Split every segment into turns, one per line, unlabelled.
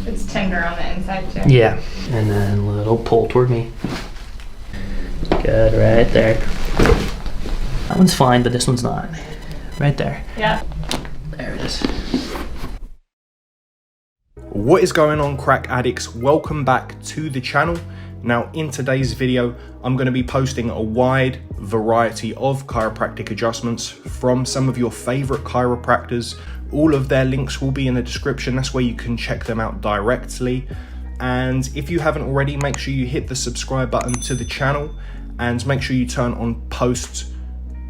It's tender on the inside too.
Yeah, and then a little pull toward me. Good, right there. That one's fine, but this one's not. Right there.
Yeah.
There it is.
What is going on, crack addicts? Welcome back to the channel. Now, in today's video, I'm going to be posting a wide variety of chiropractic adjustments from some of your favorite chiropractors. All of their links will be in the description. That's where you can check them out directly. And if you haven't already, make sure you hit the subscribe button to the channel and make sure you turn on post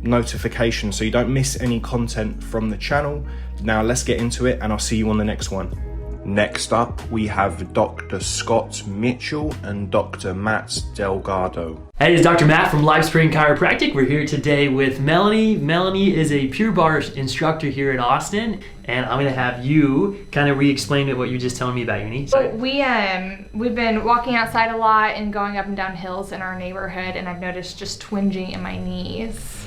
notifications so you don't miss any content from the channel. Now let's get into it, and I'll see you on the next one. Next up, we have Dr. Scott Mitchell and Dr. Matt Delgado.
Hey, it's Dr. Matt from LifeSpring Chiropractic. We're here today with Melanie. Melanie is a Pure Barre instructor here in Austin, and I'm going to have you kind of re-explain what you were just telling me about your knees.
So we've been walking outside a lot and going up and down hills in our neighborhood, and I've noticed just twinging in my knees.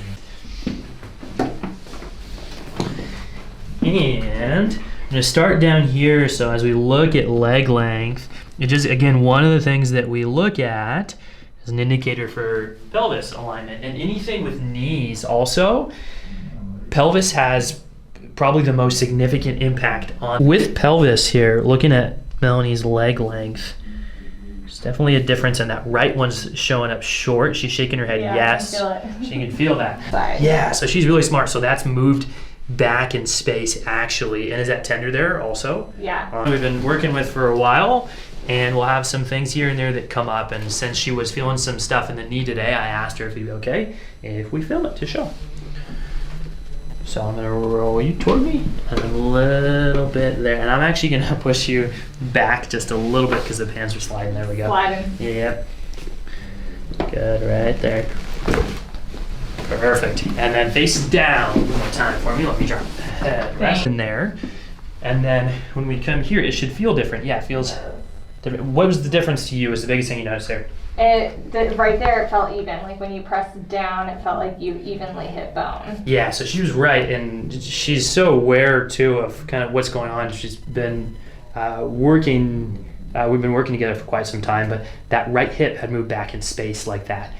And I'm going to start down here. So as we look at leg length, it just, again, one of the things that we look at is an indicator for pelvis alignment. And anything with knees also, pelvis has probably the most significant impact on. With pelvis here, looking at Melanie's leg length, there's definitely a difference in that right one's showing up short. She's shaking her head,
Yeah,
yes.
I can feel it.
She can feel that.
Sorry.
Yeah, so she's really smart. So that's moved back in space actually. And is that tender there also?
Yeah.
We've been working with for a while, and we'll have some things here and there that come up. And since she was feeling some stuff in the knee today, I asked her if it'd be okay if we film it to show. So I'm gonna roll you toward me and a little bit there. And I'm actually gonna push you back just a little bit because the pants are sliding. There we go.
Sliding.
Yep. Good, right there. Perfect. And then face down one more time for me. Let me drop the head right in there. And then when we come here, it should feel different. Yeah, it feels different. What was the difference to you? Was the biggest thing you noticed there?
Right there, it felt even. Like when you pressed down, it felt like you evenly hit bone.
Yeah, so she was right. And she's so aware, too, of kind of what's going on. She's been working, we've been working together for quite some time, but that right hip had moved back in space like that.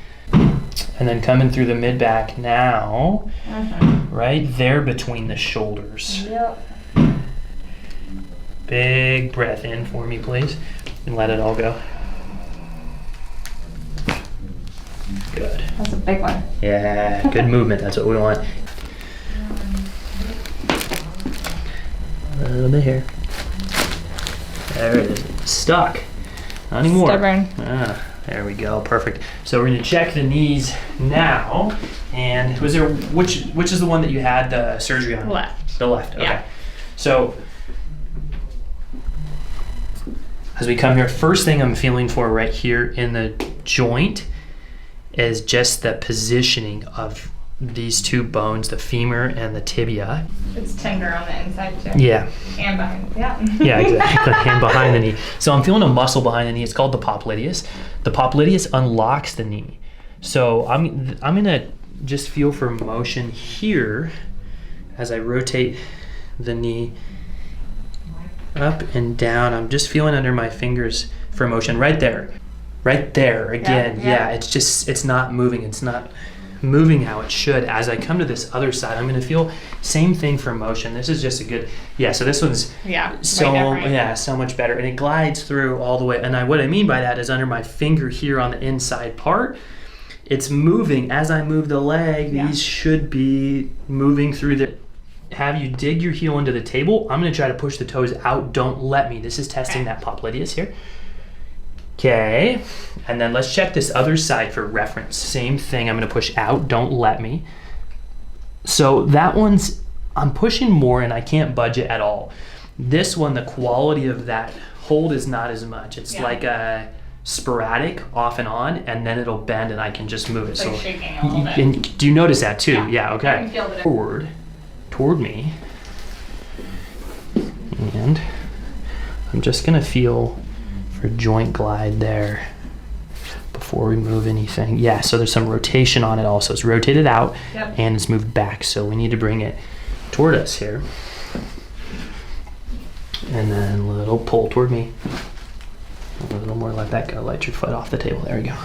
And then coming through the mid-back now, right there between the shoulders.
Yep.
Big breath in for me, please, and let it all go. Good.
That's a big one.
Yeah, good movement. That's what we want. A little bit here. There it is. Stuck. Not anymore.
Stubborn.
There we go. Perfect. So we're going to check the knees now. And was there which is the one that you had the surgery on?
Left.
The left. Okay.
Yeah.
So as we come here, first thing I'm feeling for right here in the joint is just the positioning of these two bones, the femur and the tibia.
It's tender on the inside too.
Yeah.
And behind. Yeah.
Yeah, exactly. And behind the knee. So I'm feeling a muscle behind the knee. It's called the popliteus. The popliteus unlocks the knee. So I'm gonna just feel for motion here as I rotate the knee up and down. I'm just feeling under my fingers for motion right there. Right there again. Yeah, it's not moving. It's not moving how it should. As I come to this other side, I'm going to feel same thing for motion. This is just a good, so this one's so much better, and it glides through all the way. And what I mean by that is under my finger here on the inside part, it's moving. As I move the leg, these should be moving through the, have you dig your heel into the table. I'm going to try to push the toes out. Don't let me. This is testing that popliteus here. Okay, and then let's check this other side for reference. Same thing, I'm gonna push out, don't let me. So that one's, I'm pushing more and I can't budge it at all. This one, the quality of that hold is not as much. It's like a sporadic off and on, and then it'll bend and I can just move it.
It's
so
like shaking a little bit.
And do you notice that too? Yeah, okay.
I can feel it.
Forward, toward me. And I'm just gonna feel for joint glide there before we move anything. Yeah, so there's some rotation on it also. It's rotated out and it's moved back. So we need to bring it toward us here. And then a little pull toward me. A little more, let that go. Let your foot off the table. There we go.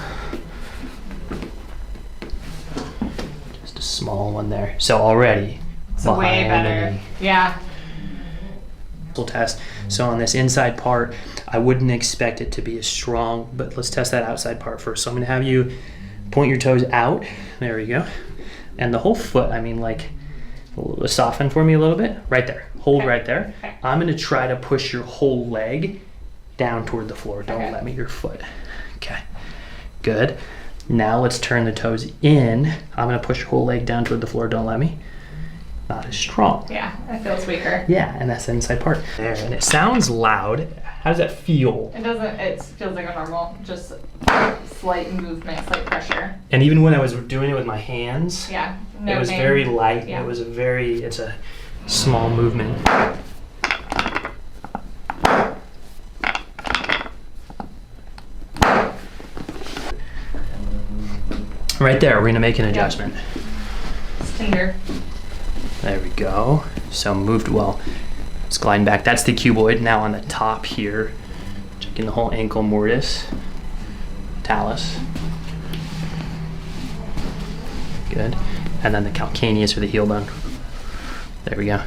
Just a small one there. So already,
it's way better. Yeah.
Test. So on this inside part, I wouldn't expect it to be as strong, but let's test that outside part first. So I'm gonna have you point your toes out. There we go. And the whole foot, I mean, like, soften for me a little bit. Right there. Hold right there.
Okay.
I'm gonna try to push your whole leg down toward the floor. Don't let me your foot. Okay. Good. Now let's turn the toes in. I'm gonna push your whole leg down toward the floor. Don't let me. Not as strong.
Yeah, it feels weaker.
Yeah, and that's the inside part. There, and it sounds loud. How does that feel?
It doesn't, it feels like a normal, just slight movement, slight pressure.
And even when I was doing it with my hands,
yeah,
it was
pain.
very light.
Yeah.
It's a small movement. Right there, we're gonna make an adjustment.
It's tender.
There we go. So moved well. It's gliding back. That's the cuboid. Now on the top here, checking the whole ankle mortise, talus. Good. And then the calcaneus or the heel bone. There we go.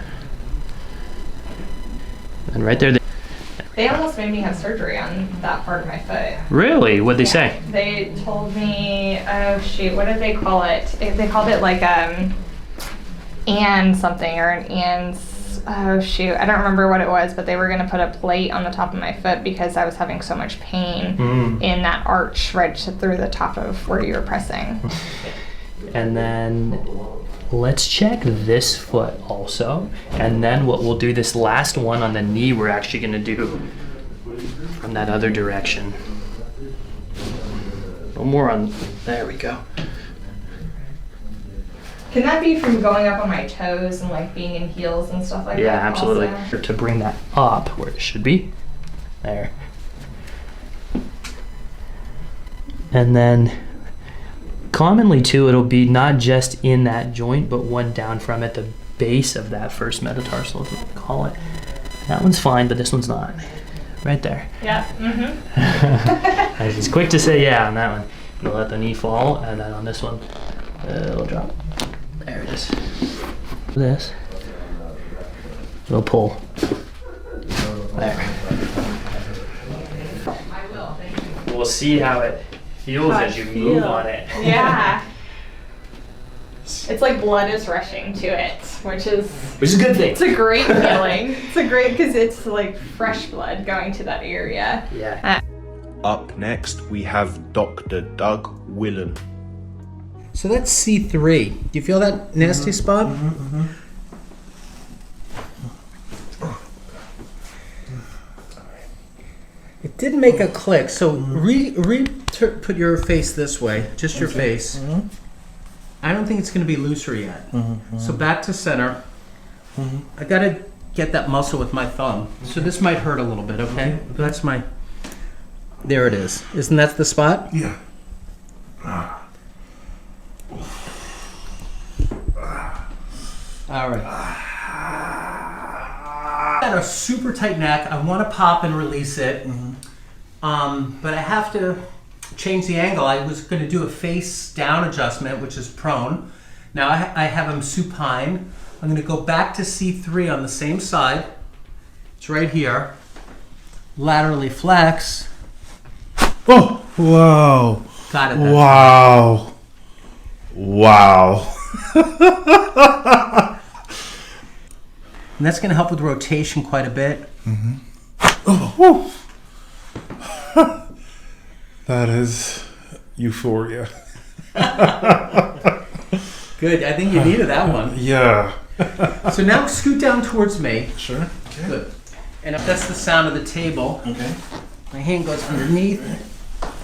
And right there.
They almost made me have surgery on that part of my foot.
Really? What'd they say?
They told me, oh shoot, what did they call it? They called it like and something or an oh shoot, I don't remember what it was, but they were going to put a plate on the top of my foot because I was having so much pain in that arch right through the top of where you were pressing.
And then let's check this foot also, and then what we'll do, this last one on the knee, we're actually going to do from that other direction. A little more on, there we go.
Can that be from going up on my toes and like being in heels and stuff like that?
Yeah, absolutely.
Also?
To bring that up where it should be. There. And then commonly too, it'll be not just in that joint, but one down from at the base of that first metatarsal, is what we call it. That one's fine, but this one's not. Right there.
Yeah. Mm-hmm.
It's quick to say yeah on that one. You'll let the knee fall, and then on this one, it'll drop. There it is. This. Little pull. There.
I will, thank you.
We'll see how it feels as you move on it.
Yeah. It's like blood is rushing to it, which is
a good thing.
It's a great feeling. It's a great, because it's like fresh blood going to that area.
Yeah.
Up next, we have Dr. Doug Willen.
So that's C3. Do you feel that nasty spot? It did make a click. So put your face this way, just your face. I don't think it's going to be looser yet. So back to center. I got to get that muscle with my thumb. So this might hurt a little bit, okay? That's my... There it is. Isn't that the spot?
Yeah.
All right. Got a super tight neck. I want to pop and release it, but I have to change the angle. I was going to do a face down adjustment, which is prone. Now I have him supine. I'm going to go back to C3 on the same side. It's right here. Laterally flex.
Oh, wow.
Got it.
Wow. Wow.
And that's going to help with rotation quite a bit.
Oh. That is euphoria.
Good. I think you needed that one.
Yeah.
So now scoot down towards me.
Sure. Okay.
Good. And if that's the sound of the table,
Okay.
my hand goes underneath.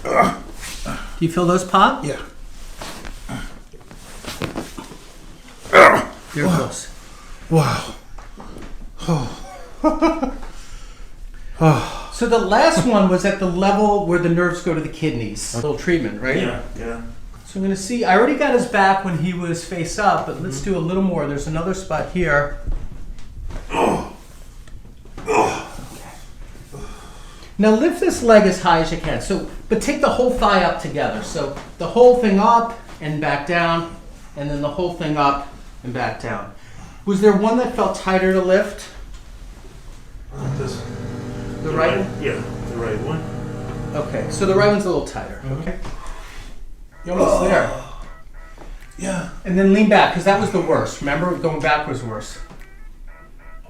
Do you feel those pop?
Yeah.
There it goes.
Wow.
So the last one was at the level where the nerves go to the kidneys. A little treatment, right?
Yeah.
So I'm going to see, I already got his back when he was face up, but let's do a little more. There's another spot here. Now lift this leg as high as you can. So, but take the whole thigh up together. So the whole thing up and back down, and then the whole thing up and back down. Was there one that felt tighter to lift?
This,
The right one?
Yeah, the right one.
Okay, so the right one's a little tighter. Okay. You're almost there.
Yeah.
And then lean back, because that was the worst. Remember, going back was worse.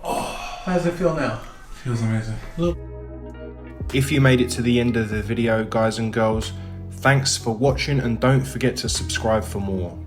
How does it feel now?
Feels amazing.
If you made it to the end of the video, guys and girls, thanks for watching and don't forget to subscribe for more.